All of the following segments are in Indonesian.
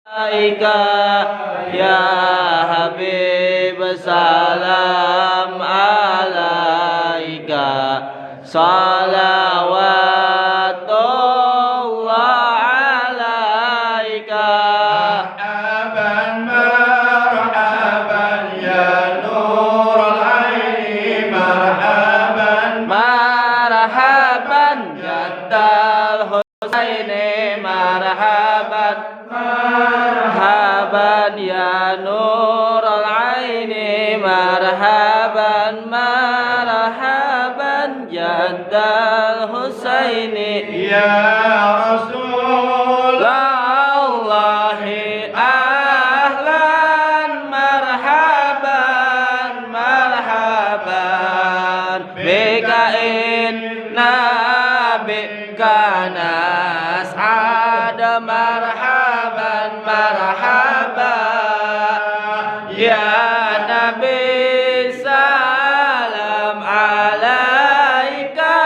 alaika ya Habib, salam alaika, salawatullah alaika. Marhaban marhaban ya nurul aini, marhaban Marhaban jaddal Husaini, marhaban marhaban ya nurul aini, marhaban marhaban jaddal Husaini. ya Rasul Allahi ahlan marhaban marhaban bika inna bika nas'ad, marhaban marhaban ya Nabi, salam alaika,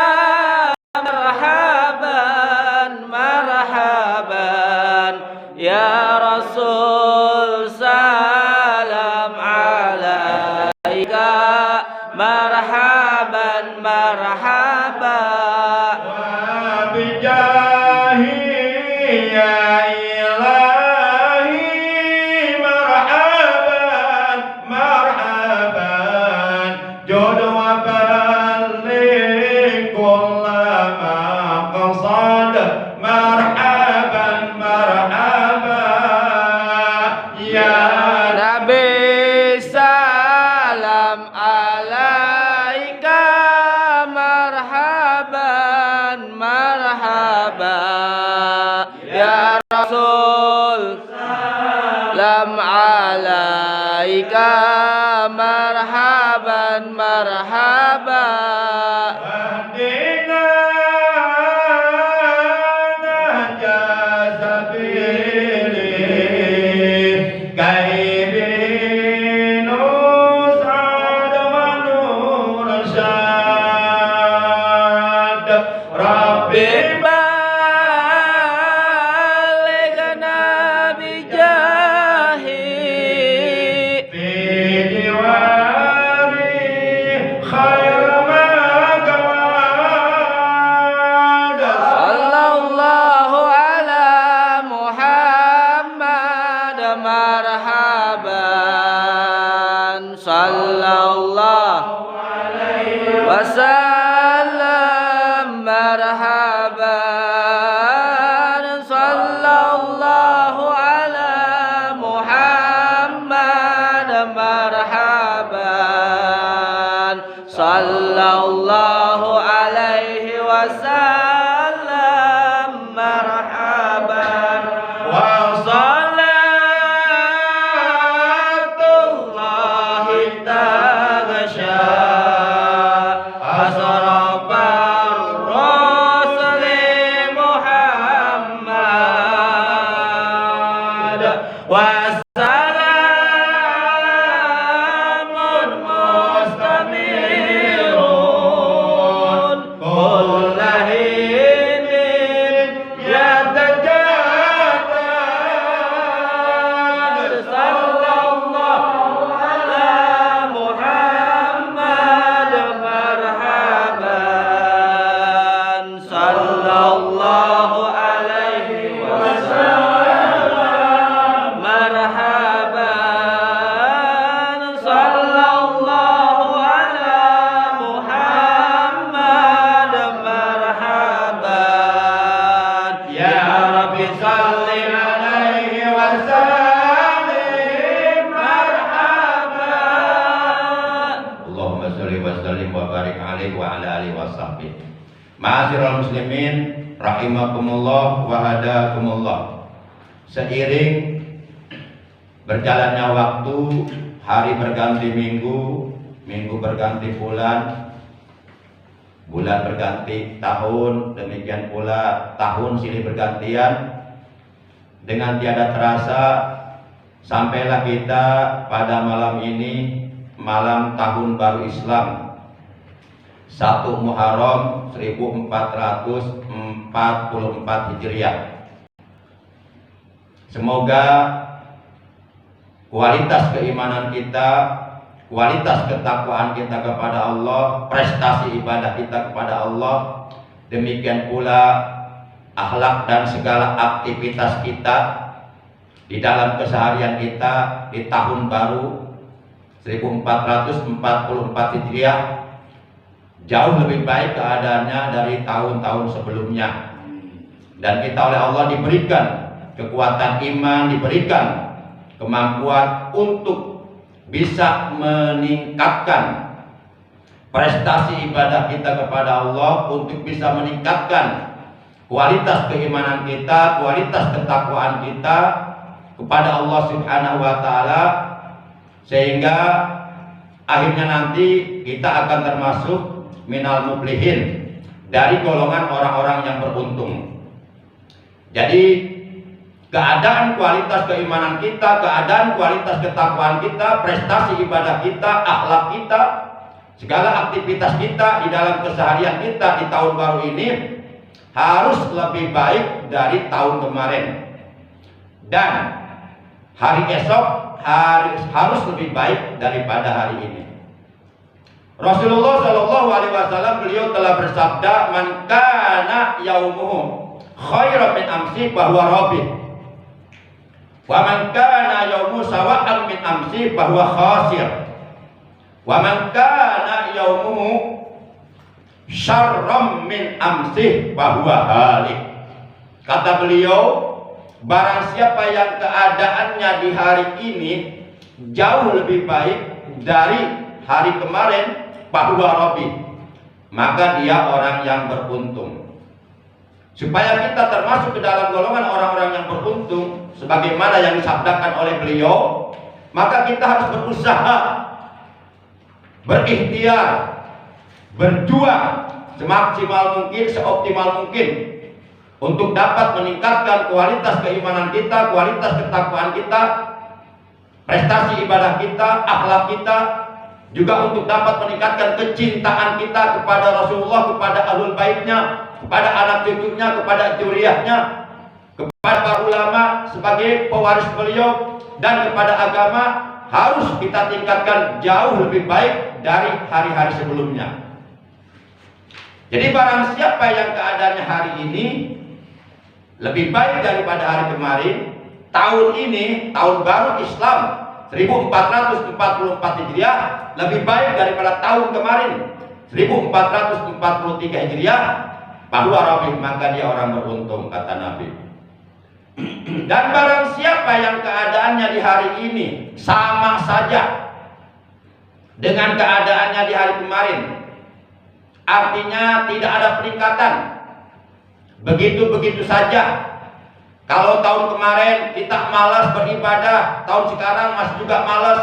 marhaban marhaban ya Rasul, salam alaika, marhaban marhaban. wa bijahi ya ilahi, marhaban marhaban jud wa balligh kullama qasad, marhaban marhaban ya Nabi, salam alaika, marhaban marhaban ya Rasul, salam alaika, marhaban marhaban. wahdina nahja sabili kaibinu sa'ad wa nur syad, Rabbi Balighna bijahi fi diwari khair ma kawad, sallallahu ala Muhammad, marhaban sallallahu wasallam, marhaban sallallahu ala Muhammad, marhaban sallallahu alaihi wasallam, marhaban wa salatullahi taghsha asrafar rusuli Muhammad wa salamun mustamirun kullahinin yatajadad, sallallahu ala Muhammad, marhaban sallallahu alaihi wasallam, marhaban sallallahu ala Muhammad, marhaban ya Rabbi salli alaihi wasallim, marhaban. Allahumma sholli wa sallim wa barik alaihi wa ala alihi wa sahbihi. Ma'asyiral muslimin rahimakumullah wa hadakumullah. Seiring berjalannya waktu, hari berganti minggu, minggu berganti bulan, bulan berganti tahun, demikian pula tahun silih bergantian. Dengan tiada terasa sampailah kita pada malam ini, malam tahun baru Islam 1 Muharram 1444 Hijriah. Semoga kualitas keimanan kita, kualitas ketakwaan kita kepada Allah, prestasi ibadah kita kepada Allah, demikian pula akhlak dan segala aktivitas kita di dalam keseharian kita di tahun baru 1444 Hijriah jauh lebih baik keadaannya dari tahun-tahun sebelumnya. Dan kita oleh Allah diberikan kekuatan iman, diberikan kemampuan untuk bisa meningkatkan prestasi ibadah kita kepada Allah, untuk bisa meningkatkan kualitas keimanan kita, kualitas ketakwaan kita kepada Allah Subhanahu wa taala, sehingga akhirnya nanti kita akan termasuk minal muflihin, dari golongan orang-orang yang beruntung. Jadi keadaan kualitas keimanan kita, keadaan kualitas ketakwaan kita, prestasi ibadah kita, akhlak kita, segala aktivitas kita di dalam keseharian kita di tahun baru ini harus lebih baik dari tahun kemarin, dan hari esok harus lebih baik daripada hari ini. Rasulullah Shallallahu Alaihi Wasallam beliau telah bersabda, "Man kana yaumuhu khairan min amsi bahwa robih, wa man kana yaumu sawa'an min amsi bahwa khasir, wa man kana yaumuhu syarram min amsi bahwa halik." Kata beliau, barang siapa yang keadaannya di hari ini jauh lebih baik dari hari kemarin, bahwa robih, maka dia orang yang beruntung. Supaya kita termasuk ke dalam golongan orang-orang yang beruntung, sebagaimana yang disabdakan oleh beliau, maka kita harus berusaha, berikhtiar, berjuang semaksimal mungkin, seoptimal mungkin untuk dapat meningkatkan kualitas keimanan kita, kualitas ketakwaan kita, prestasi ibadah kita, akhlak kita, juga untuk dapat meningkatkan kecintaan kita kepada Rasulullah, kepada ahlul baitnya, kepada anak cucunya, kepada dzurriyyahnya, kepada para ulama sebagai pewaris beliau, dan kepada agama harus kita tingkatkan jauh lebih baik dari hari-hari sebelumnya. Jadi barang siapa yang keadaannya hari ini lebih baik daripada hari kemarin, tahun ini, tahun baru Islam 1444 Hijriah lebih baik daripada tahun kemarin 1443 Hijriah, bahwa robih, maka dia orang beruntung, kata Nabi. Dan barang siapa yang keadaannya di hari ini sama saja dengan keadaannya di hari kemarin, artinya tidak ada peningkatan, begitu-begitu saja. Kalau tahun kemarin kita malas beribadah, tahun sekarang masih juga malas.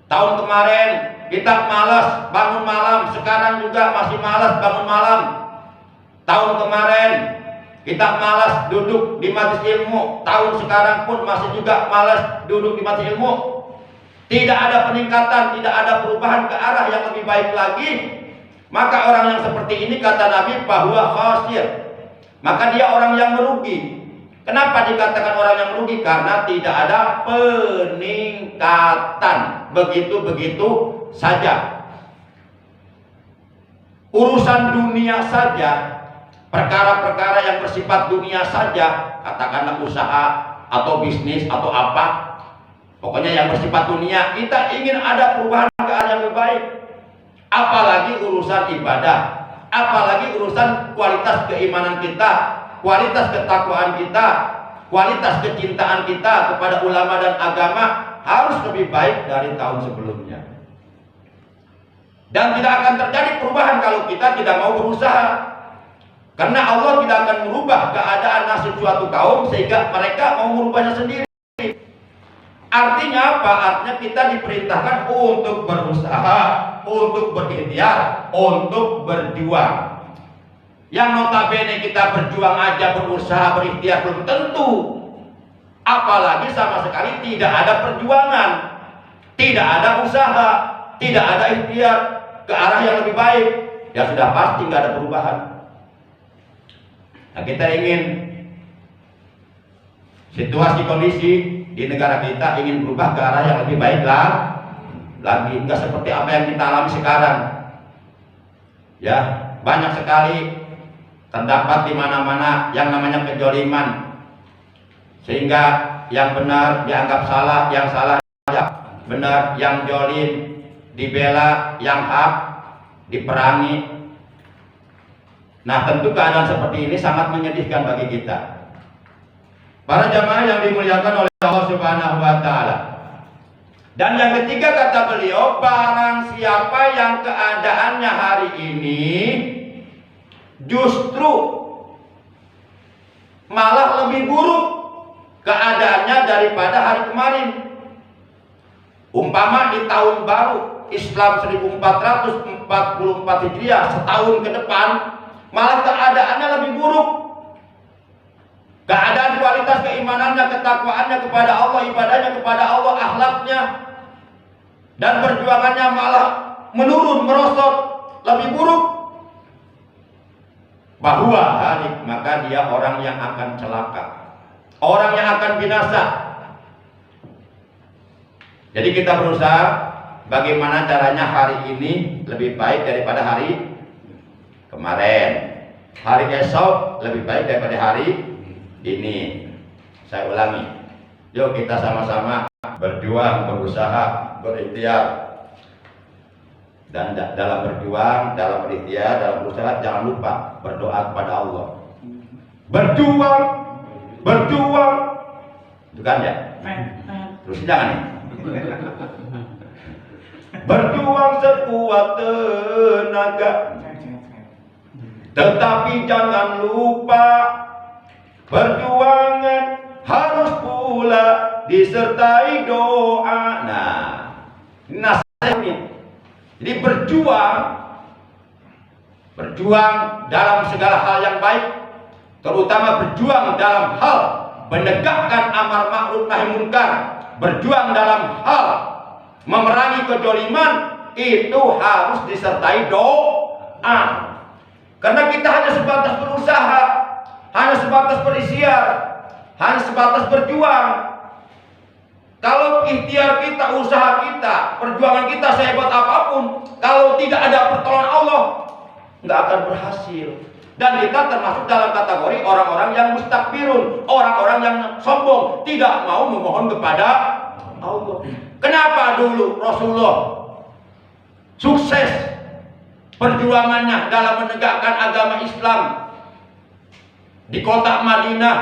Tahun kemarin kita malas bangun malam, sekarang juga masih malas bangun malam. Tahun kemarin kita malas duduk di majelis ilmu, tahun sekarang pun masih juga malas duduk di majelis ilmu. Tidak ada peningkatan, tidak ada perubahan ke arah yang lebih baik lagi. Maka orang yang seperti ini, kata Nabi, bahwa khasir, maka dia orang yang merugi. Kenapa dikatakan orang yang merugi? Karena tidak ada peningkatan, begitu-begitu saja. Urusan dunia saja, perkara-perkara yang bersifat dunia saja, katakanlah usaha atau bisnis atau apa, pokoknya yang bersifat dunia, kita ingin ada perubahan ke arah yang lebih baik. Apalagi urusan ibadah, apalagi urusan kualitas keimanan kita, kualitas ketakwaan kita, kualitas kecintaan kita kepada ulama dan agama harus lebih baik dari tahun sebelumnya. Dan tidak akan terjadi perubahan kalau kita tidak mau berusaha. Karena Allah tidak akan merubah keadaan nasib suatu kaum sehingga mereka mau merubahnya sendiri. Artinya apa? Artinya kita diperintahkan untuk berusaha, untuk berikhtiar, untuk berjuang. Yang notabene kita berjuang aja, berusaha, berikhtiar belum tentu, apalagi sama sekali tidak ada perjuangan, tidak ada usaha, tidak ada ikhtiar ke arah yang lebih baik, ya sudah pasti nggak ada perubahan. Nah, kita ingin situasi kondisi di negara kita ingin berubah ke arah yang lebih baik lagi, enggak seperti apa yang kita alami sekarang. Ya, banyak sekali terdapat di mana-mana yang namanya kejoliman, sehingga yang benar dianggap salah, yang salah dianggap benar, yang jolim dibela, yang hak diperangi. Nah, tentu keadaan seperti ini sangat menyedihkan bagi kita. Para jamaah yang dimuliakan oleh Allah Subhanahu wa taala. Dan yang ketiga kata beliau, barang siapa yang keadaannya hari ini justru malah lebih buruk keadaannya daripada hari kemarin. Umpama di tahun baru Islam 1444 Hijriah, setahun ke depan malah keadaannya lebih buruk. Keadaan kualitas keimanannya, ketakwaannya kepada Allah, ibadahnya kepada Allah, akhlaknya dan perjuangannya malah menurun, merosot, lebih buruk. Bahwa halik, maka dia orang yang akan celaka, orang yang akan binasa. Jadi kita berusaha bagaimana caranya hari ini lebih baik daripada hari kemarin, hari esok lebih baik daripada hari ini. Saya ulangi, yuk kita sama-sama berjuang, berusaha, berikhtiar. Dan dalam berjuang, dalam berikhtiar, dalam berusaha jangan lupa berdoa kepada Allah. Berjuang, berjuang, itu kan ya? Terus jangan nih. Berjuang sekuat tenaga, tetapi jangan lupa perjuangan harus pula disertai doa. Nah, ini nasihatnya. Jadi berjuang dalam segala hal yang baik, terutama berjuang dalam hal menegakkan amar ma'ruf nahi munkar, berjuang dalam hal memerangi kedzaliman, itu harus disertai doa. Karena kita hanya sebatas berusaha, hanya sebatas berikhtiar, hanya sebatas berjuang. Kalau ikhtiar kita, usaha kita, perjuangan kita sehebat apapun, kalau tidak ada pertolongan Allah, nggak akan berhasil. Dan kita termasuk dalam kategori orang-orang yang mustakbirun, orang-orang yang sombong, tidak mau memohon kepada Allah. Kenapa dulu Rasulullah sukses perjuangannya dalam menegakkan agama Islam di kota Madinah,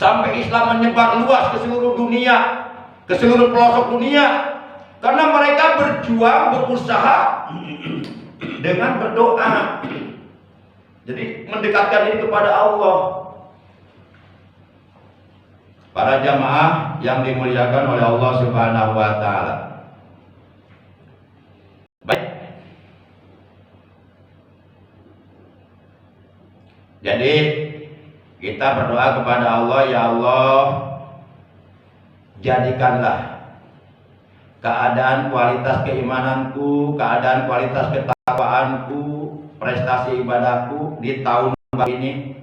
sampai Islam menyebar luas ke seluruh dunia, ke seluruh pelosok dunia? Karena mereka berjuang, berusaha dengan berdoa. Jadi mendekatkan diri kepada Allah. Para jamaah yang dimuliakan oleh Allah Subhanahu wa taala. Baik. Jadi kita berdoa kepada Allah, ya Allah, jadikanlah keadaan kualitas keimananku, keadaan kualitas ketakwaanku, prestasi ibadahku di tahun ini,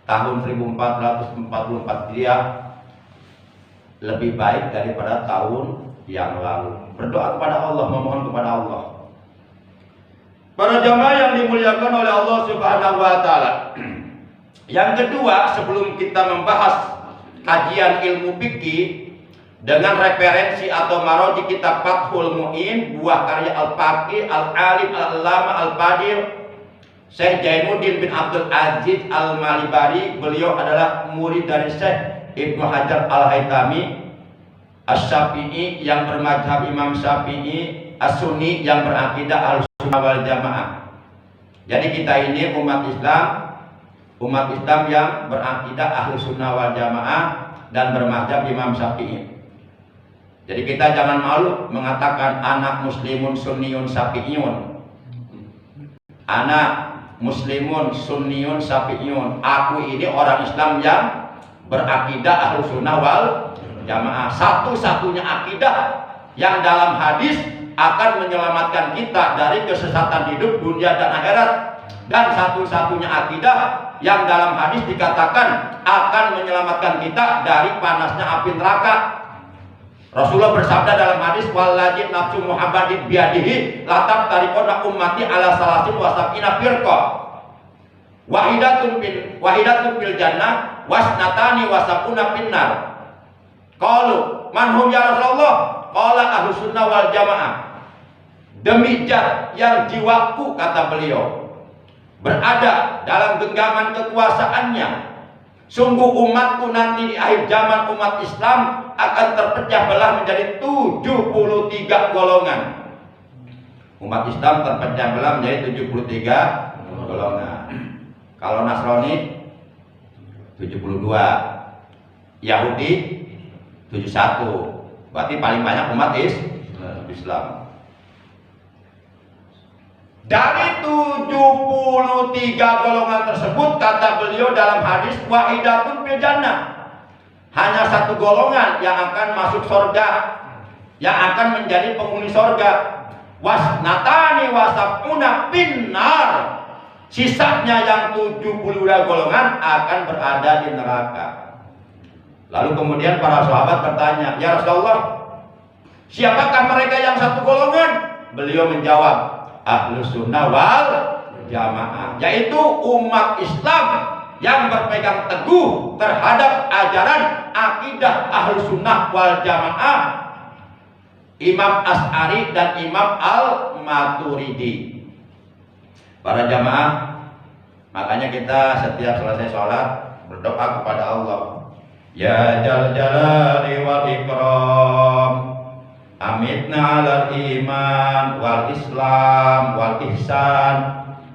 tahun 1444 Hijriah, lebih baik daripada tahun yang lalu. Berdoa kepada Allah, memohon kepada Allah. Para jamaah yang dimuliakan oleh Allah Subhanahu wa taala. Yang kedua, sebelum kita membahas kajian ilmu fikih dengan referensi atau marji kitab Fathul Mu'in, buah karya Al-Faqih Al-Alim Al-Allama Al-Fadil Syekh Jainuddin bin Abdul Aziz Al-Malibari. Beliau adalah murid dari Syekh Ibnu Hajar Al-Haytami Asy-Syafi'i yang bermadzhab Imam Syafi'i, As-Sunni yang berakidah Ahlussunnah wal Jamaah. Jadi kita ini umat Islam yang berakidah Ahlussunnah wal Jamaah dan bermadzhab Imam Syafi'i. Jadi kita jangan malu mengatakan anak muslimun sunniyun syafi'iyun. Anak muslimun sunniyun syafi'iyun. Aku ini orang Islam yang berakidah Ahlussunnah wal Jamaah. Satu-satunya akidah yang dalam hadis akan menyelamatkan kita dari kesesatan hidup dunia dan akhirat, dan satu-satunya akidah yang dalam hadis dikatakan akan menyelamatkan kita dari panasnya api neraka. Rasulullah bersabda dalam hadis, wallazi nafsu Muhammadin biyadihi latab tarikona ummati ala salasin wasabina firqa wahidatun bil jannah wasnatani wasabuna finnar. Qalu man hum ya Rasulullah? Qala ahlus sunnah wal jamaah. Demi zat yang jiwaku, kata beliau, berada dalam genggaman kekuasaannya, sungguh umatku nanti di akhir zaman umat Islam akan terpecah belah menjadi 73 golongan. Umat Islam terpecah belah menjadi 73 golongan. Kalau Nasrani 72, Yahudi 71. Berarti paling banyak umat Islam. Dari 73 golongan tersebut, kata beliau dalam hadis, wahidatun fil jannah, hanya satu golongan yang akan masuk surga, yang akan menjadi penghuni surga. Wasnatani wasabuna finnar, sisanya yang 72 golongan akan berada di neraka. Lalu kemudian para sahabat bertanya, ya Rasulullah, siapakah mereka yang satu golongan? Beliau menjawab, ahlus sunnah wal jamaah, yaitu umat Islam yang berpegang teguh terhadap ajaran akidah ahlus sunnah wal jamaah, Imam Asy'ari dan Imam Al-Maturidi. Para jamaah, makanya kita setiap selesai sholat berdoa kepada Allah, ya Jal Jalali wal Ikram, amitna alal iman wal islam wal ihsan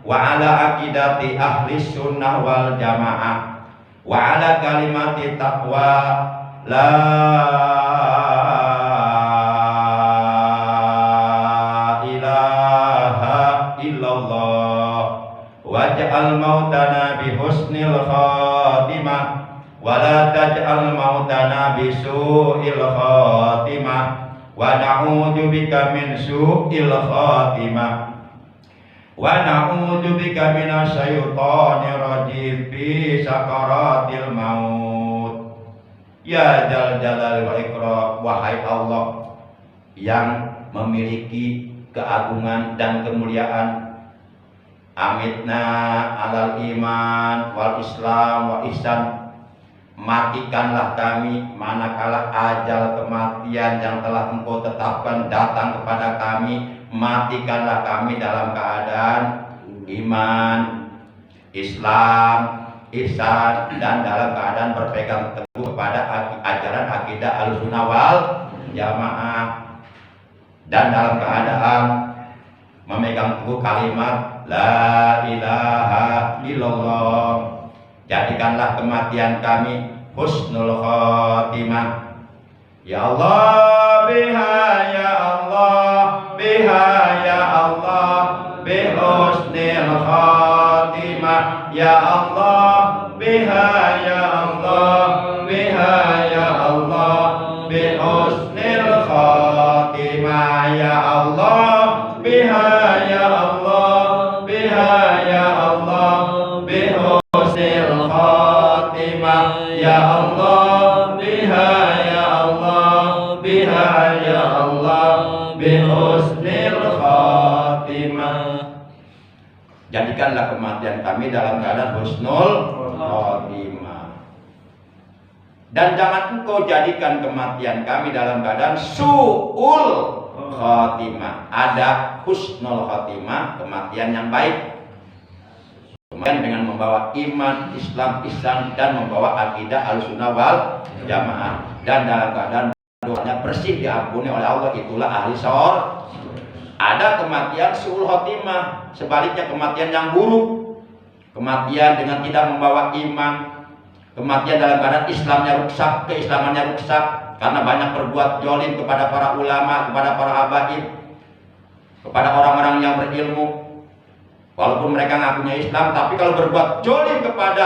wa ala aqidati ahli sunnah wal jamaah wa ala kalimati taqwa la ilaha illallah waj'al mautana bi husnil khatimah wa la taj'al mautana bi su'il khatimah wa na'udzu bika min su'il khatimah wa na'udzu bika minasyaitonir rajim fi sakaratil maut. Ya Dzal Jalali wal Ikram, wahai Allah yang memiliki keagungan dan kemuliaan, amitna alal iman wal islam wa ihsan, matikanlah kami manakala ajal kematian yang telah Engkau tetapkan datang kepada kami. Matikanlah kami dalam keadaan iman, Islam, ihsan, dan dalam keadaan berpegang teguh kepada ajaran akidah Ahlussunnah wal Jamaah, dan dalam keadaan memegang teguh kalimat la ilaha illallah. Jadikanlah kematian kami husnul khatimah. Ya Allah, biha ya Allah, biha ya Allah, bi husnil khatimah. Ya Allah, biha ya Allah, biha ya Allah, bi husnil khatimah. Ya Allah, biha ya Allah, biha ya Allah, bi husnil khatimah. Ya Allah, biha ya Allah, biha ya Allah, bi husnil khatimah. Jadikanlah kematian kami dalam keadaan husnul khatimah, dan jangan Engkau jadikan kematian kami dalam keadaan su'ul khatimah. Ada husnul khatimah, kematian yang baik, kemudian dengan membawa iman, Islam, ihsan, dan membawa akidah Ahlussunnah wal Jamaah, dan dalam keadaan dosanya bersih diampuni oleh Allah, itulah ahli surga. Ada kematian su'ul khatimah, sebaliknya kematian yang buruk, kematian dengan tidak membawa iman, kematian dalam keadaan Islamnya rusak, keislamannya rusak karena banyak berbuat zalim kepada para ulama, kepada para habaib, kepada orang-orang yang berilmu. Walaupun mereka ngakunya Islam, tapi kalau berbuat zalim kepada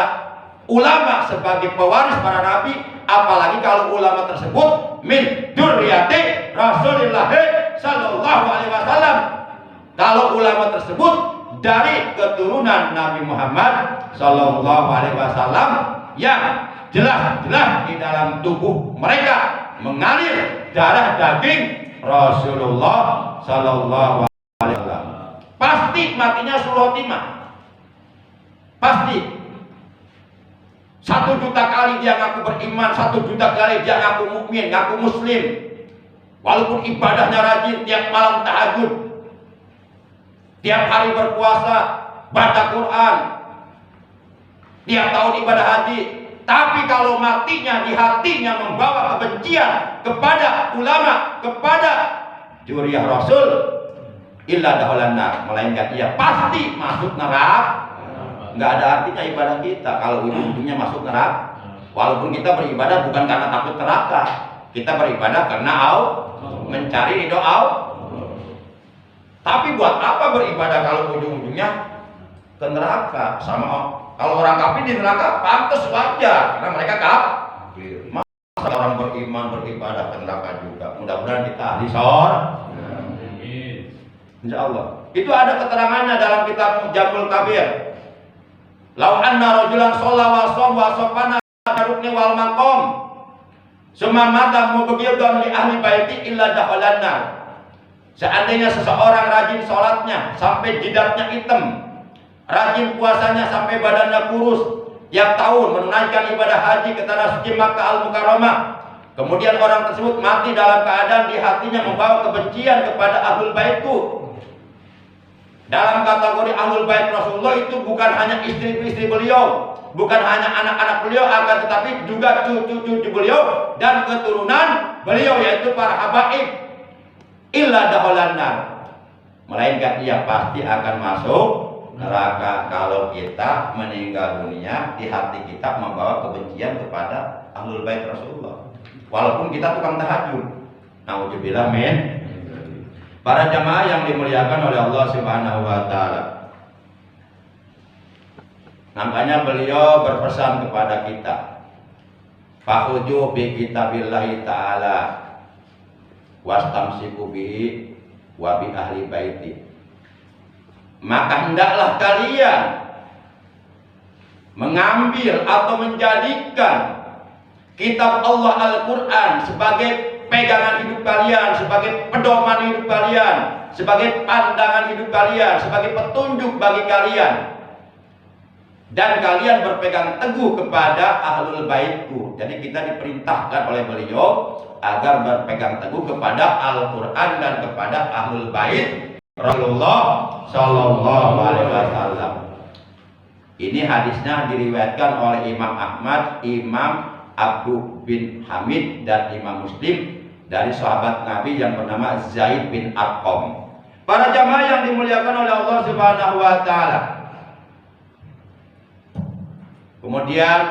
ulama sebagai pewaris para nabi, apalagi kalau ulama tersebut min dzurriyyati Rasulillah sallallahu alaihi wasallam. Kalau ulama tersebut dari keturunan Nabi Muhammad Sallallahu Alaihi Wasallam yang jelas-jelas di dalam tubuh mereka mengalir darah daging Rasulullah Sallallahu Alaihi Wasallam. Pasti matinya sul khotimah. Pasti. 1 juta kali dia ngaku beriman, 1 juta kali dia ngaku mukmin, ngaku muslim. Walaupun ibadahnya rajin, tiap malam tahajud, tiap hari berpuasa, baca Quran, tiap tahun ibadah haji. Tapi kalau matinya di hatinya membawa kebencian kepada ulama, kepada juriyah Rasul, illa dakhalan nar, melainkan ia pasti masuk neraka. Nggak ada artinya ibadah kita kalau ujung-ujungnya masuk neraka. Walaupun kita beribadah bukan karena takut neraka, kita beribadah karena mencari ridho Allah. Tapi buat apa beribadah kalau ujung-ujungnya ke neraka? Sama kalau orang kafir di neraka pantas wajar karena mereka kafir. Masa orang beriman beribadah ke neraka juga? Mudah-mudahan kita ahli sorga. Insya Allah. Itu ada keterangannya dalam kitab Jamul Kabir. Lau anna rajulan sholla wa shom wa sofana rukni wal maqam summa mata mubghidhan li ahli baiti illa dakhalan nar. Seandainya seseorang rajin sholatnya sampai jidatnya hitam, rajin puasanya sampai badannya kurus, tiap tahun menunaikan ibadah haji ke tanah suci Makkah Al-Mukarramah, kemudian orang tersebut mati dalam keadaan di hatinya membawa kebencian kepada ahlul baitku. Dalam kategori ahlul bait Rasulullah itu bukan hanya istri-istri beliau, bukan hanya anak-anak beliau, akan tetapi juga cucu-cucu beliau dan keturunan beliau, yaitu para habaib. Illa dakhalan nar, melainkan ia pasti akan masuk neraka kalau kita meninggal dunia di hati kita membawa kebencian kepada ahlul bait Rasulullah. Walaupun kita tukang tahajud. Nauzubillah min. Para jamaah yang dimuliakan oleh Allah Subhanahu wa taala. Makanya beliau berpesan kepada kita, "Fakhuju bi kitabillahi ta'ala wastamsiku bihi wa bi ahli baiti." Maka hendaklah kalian mengambil atau menjadikan kitab Allah Al-Quran sebagai pegangan hidup kalian, sebagai pedoman hidup kalian, sebagai pandangan hidup kalian, sebagai petunjuk bagi kalian, dan kalian berpegang teguh kepada ahlul baitku. Jadi kita diperintahkan oleh beliau agar berpegang teguh kepada Al-Quran dan kepada ahlul bait Rasulullah Sallallahu Alaihi Wasallam. Ini hadisnya diriwayatkan oleh Imam Ahmad, Imam Abdul bin Hamid dan Imam Muslim dari sahabat Nabi yang bernama Zaid bin Arqam. Para jamaah yang dimuliakan oleh Allah Subhanahu wa taala. Kemudian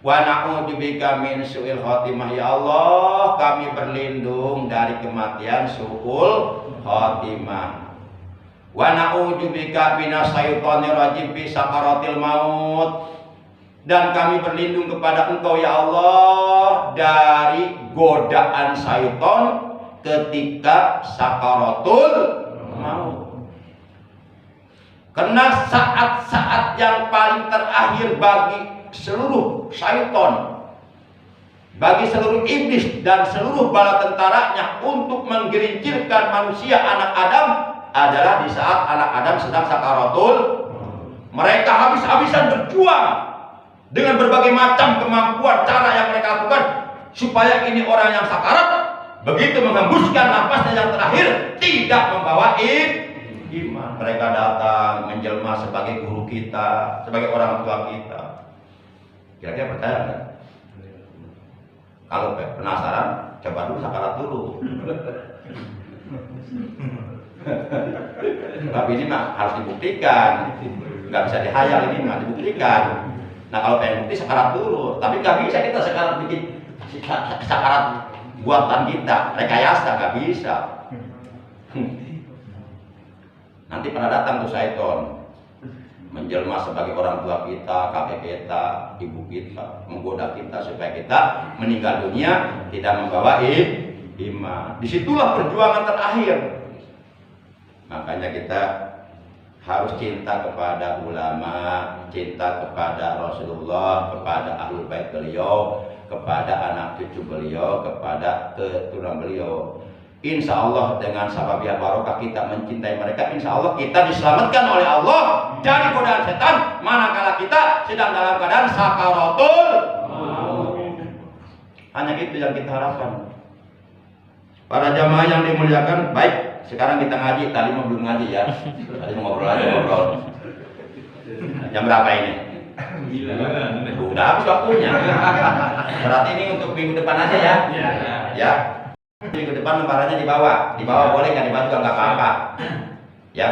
wa na'udzubika min su'il khotimah, ya Allah, kami berlindung dari kematian su'ul khotimah. Wa na'udzubika minasyaitonir rajim fi sakaratil maut. Dan kami berlindung kepada Engkau ya Allah dari godaan syaitan ketika sakaratul maut. Karena saat-saat yang paling terakhir bagi seluruh syaitan, bagi seluruh iblis dan seluruh bala tentaranya untuk menggelincirkan manusia anak Adam adalah di saat anak Adam sedang sakaratul. Mereka habis-habisan berjuang dengan berbagai macam kemampuan cara yang mereka lakukan supaya ini orang yang sakarat begitu menghembuskan napasnya yang terakhir tidak membawa iman. Mereka datang menjelma sebagai guru kita, sebagai orang tua kita. Kira-kira percaya nggak? Kalau penasaran, coba dulu sakarat dulu. Tapi ini mah harus dibuktikan, nggak bisa dihayal, ini mah dibuktikan. Nah kalau pengen bukti sakarat dulu, tapi nggak bisa kita sakarat bikin sakarat buatan kita, rekayasa nggak bisa. Nanti pernah datang tuh syaiton menjelma sebagai orang tua kita, kakek kita, ibu kita, menggoda kita supaya kita meninggal dunia tidak membawa iman. Disitulah perjuangan terakhir. Makanya kita harus cinta kepada ulama, cinta kepada Rasulullah, kepada ahlul bait beliau, kepada anak cucu beliau, kepada keturunan beliau. Insya Allah dengan sababiah barokah kita mencintai mereka, insya Allah kita diselamatkan oleh Allah dari godaan setan manakala kita sedang dalam keadaan sakaratul maut. Hanya itu yang kita harapkan. Para jamaah yang dimuliakan, baik sekarang kita ngaji. Tadi mau belum ngaji ya, tadi mau ngobrol aja ngobrol. Jam berapa ini? Udah habis waktunya. Berarti ini untuk minggu depan aja ya. Ya. Minggu depan lembarannya dibawa boleh, nggak dibawa juga nggak apa-apa. Ya,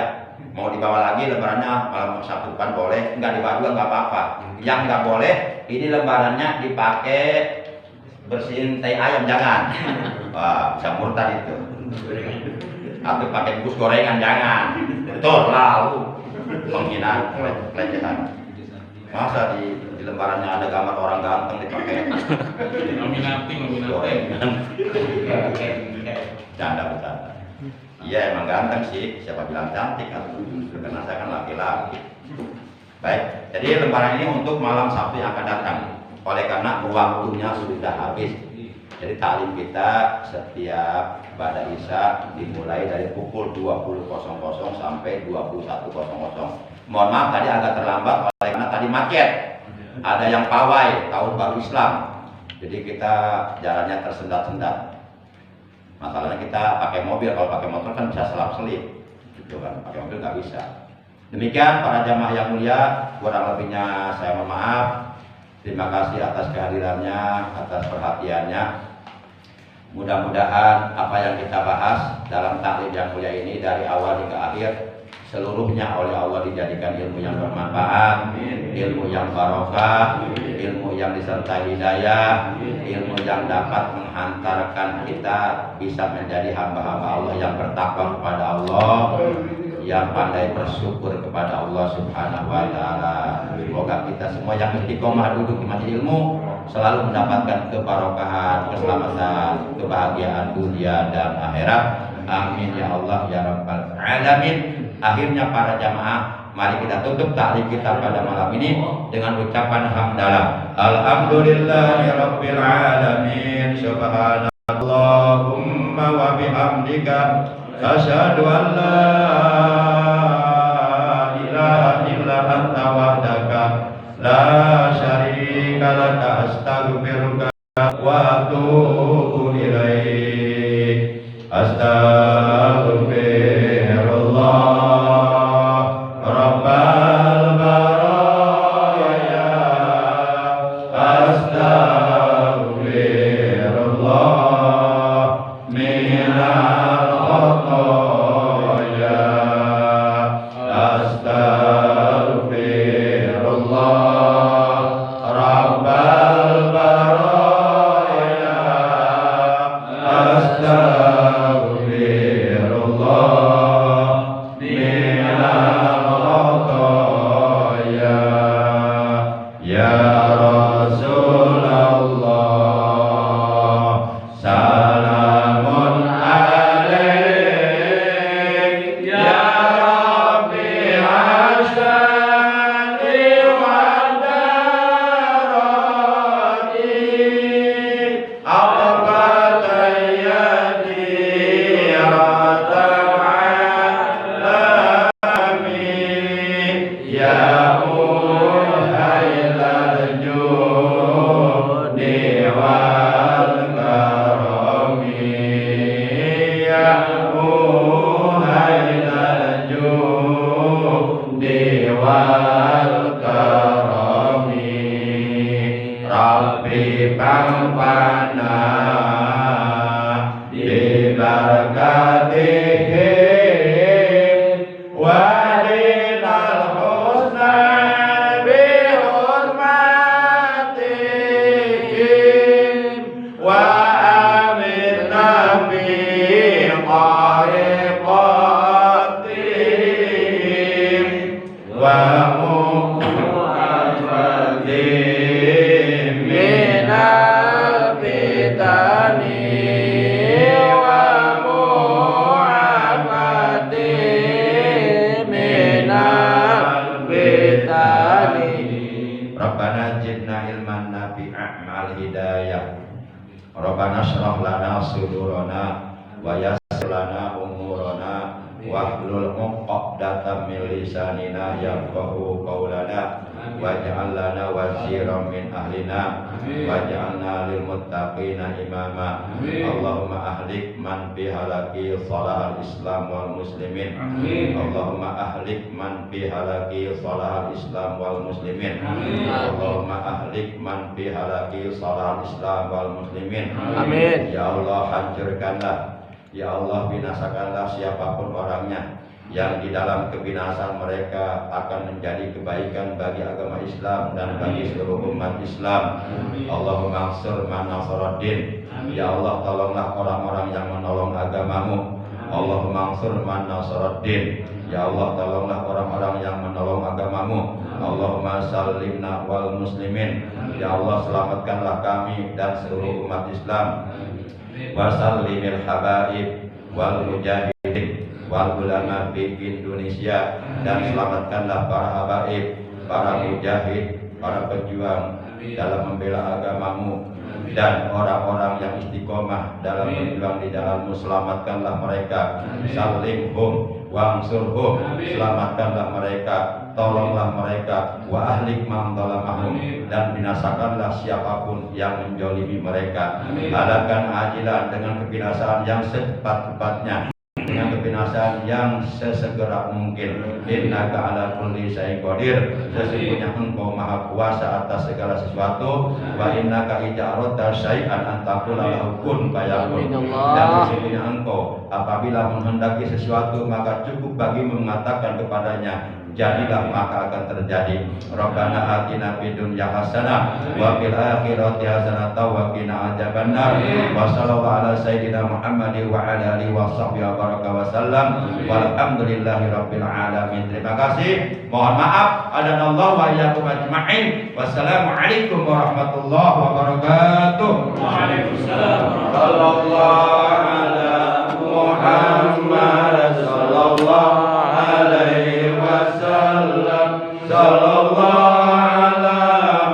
mau dibawa lagi lembarannya malam Sabtu depan boleh, nggak dibawa juga nggak apa-apa. Yang nggak boleh, ini lembarannya dipakai bersihin tai ayam, jangan. Wah, bisa murtad itu. Atau pakai bungkus gorengan, jangan. Betul, lalu penghinaan, pelecehan. Masa di lembarannya ada gambar orang ganteng dipakai Nominati. gorengan. Bercanda. Iya emang ganteng sih, siapa bilang cantik kan? Karena saya kan laki-laki. Baik, jadi lembaran ini untuk malam Sabtu yang akan datang. Oleh karena waktunya sudah habis. Jadi taklim kita setiap pada Isya dimulai dari pukul 20.00 sampai 21.00. Mohon maaf tadi agak terlambat oleh karena tadi macet. Ada yang pawai tahun baru Islam. Jadi kita jalannya tersendat-sendat. Masalahnya kita pakai mobil, kalau pakai motor kan bisa selap-selip. Gitu kan, pakai mobil nggak bisa. Demikian para jamaah yang mulia, kurang lebihnya saya mohon maaf. Terima kasih atas kehadirannya, atas perhatiannya. Mudah-mudahan apa yang kita bahas dalam taklim yang mulia ini dari awal hingga akhir seluruhnya oleh Allah dijadikan ilmu yang bermanfaat, ilmu yang barokah, ilmu yang disertai hidayah, ilmu yang dapat menghantarkan kita bisa menjadi hamba-hamba Allah yang bertakwa kepada Allah, yang pandai bersyukur kepada Allah Subhanahu wa taala. Semoga kita semua yang istiqomah duduk di majelis ilmu selalu mendapatkan kebarokahan, keselamatan, kebahagiaan dunia dan akhirat. Amin ya Allah ya rabbal alamin. Akhirnya para jamaah, mari kita tutup taklim kita pada malam ini dengan ucapan hamdalah. Alhamdulillahi rabbil alamin. Subhanallahumma wa bihamdika asyhadu an la ilaha illa anta wahdaka la syarika laka astaghfiruka wa atubu ilaik. Astaghfirullah rabbal baraya. Astaghfirullah minal khotoya. Astaghfirullah rabbal baraya. lana sudurana wa yassir lana umurana wahlul 'uqdatam min lisanina yafqahu qawlana waj'al lana waziran min ahlina waj'alna lil muttaqina imama. Allahumma ahlik man fi halaki salahal islam wal muslimin. Allahumma ahlik man fi halaki salahal islam wal muslimin. Allahumma ahlik man fi halaki salahal islam wal muslimin. Amin. Ya Allah, hancurkanlah, ya Allah, binasakanlah siapapun orangnya yang di dalam kebinasaan mereka akan menjadi kebaikan bagi agama Islam dan bagi seluruh umat Islam. Allahumma ansur man nasaraddin. Ya Allah, tolonglah orang-orang yang menolong agamamu. Allahumma ansur man nasaraddin. Ya Allah, tolonglah orang-orang yang menolong agamamu. Allahumma sallimna wal muslimin. Ya Allah, selamatkanlah kami dan seluruh umat Islam. Wa sallimil habaib wal mujahidin wal ulama di Indonesia, dan selamatkanlah para habaib, para mujahid, para pejuang dalam membela agamamu, dan orang-orang yang istiqomah dalam berjuang di jalanmu. Selamatkanlah mereka. Salimhum wangsurhum. Selamatkanlah mereka, tolonglah mereka. Wa ahlik man zalamahum. Dan binasakanlah siapapun yang menjolimi mereka. Halakan ajilan dengan kebinasaan yang secepat-cepatnya, dengan kebinasaan yang sesegera mungkin. Innaka ala kulli syai'in qadir. Sesungguhnya Engkau maha kuasa atas segala sesuatu. Wa innaka idza aradta syai'an an taqula lahu kun fayakun. Dan sesungguhnya Engkau apabila menghendaki sesuatu maka cukup bagimu mengatakan kepadanya, jadilah, maka akan terjadi. Rabbana atina fid dunya hasanah wa fil akhirati hasanah wa qina adzabannar. Wa sallallahu ala sayyidina Muhammad wa ala alihi wa sahbihi wa baraka wa sallam. Walhamdulillahi rabbil alamin. Terima kasih. Mohon maaf. Adanallahu wa iyyakum ajma'in. Wassalamualaikum warahmatullahi wabarakatuh. Waalaikumsalam. Sallallahu ala Muhammad sallallahu alaihi wasallam. Sallallahu ala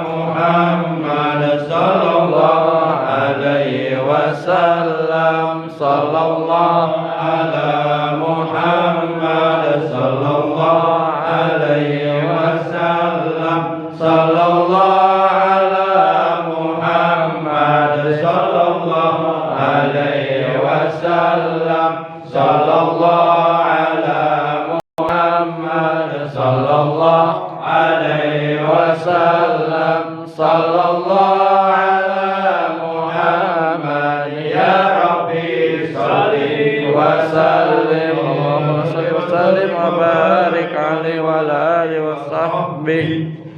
Muhammad sallallahu alaihi wasallam. Sallallahu ala Muhammad sallallahu alaihi wasallam. Sallallahu ala Muhammad sallallahu alaihi wasallam. Sallallahu ala Muhammad sallallahu alaihi wasallam. Sallallahu ala Muhammad. Ya Rabbi salli wa sallim. Allahumma salli wa sallim wa barik alaihi wa ala alihi wa sahbihi.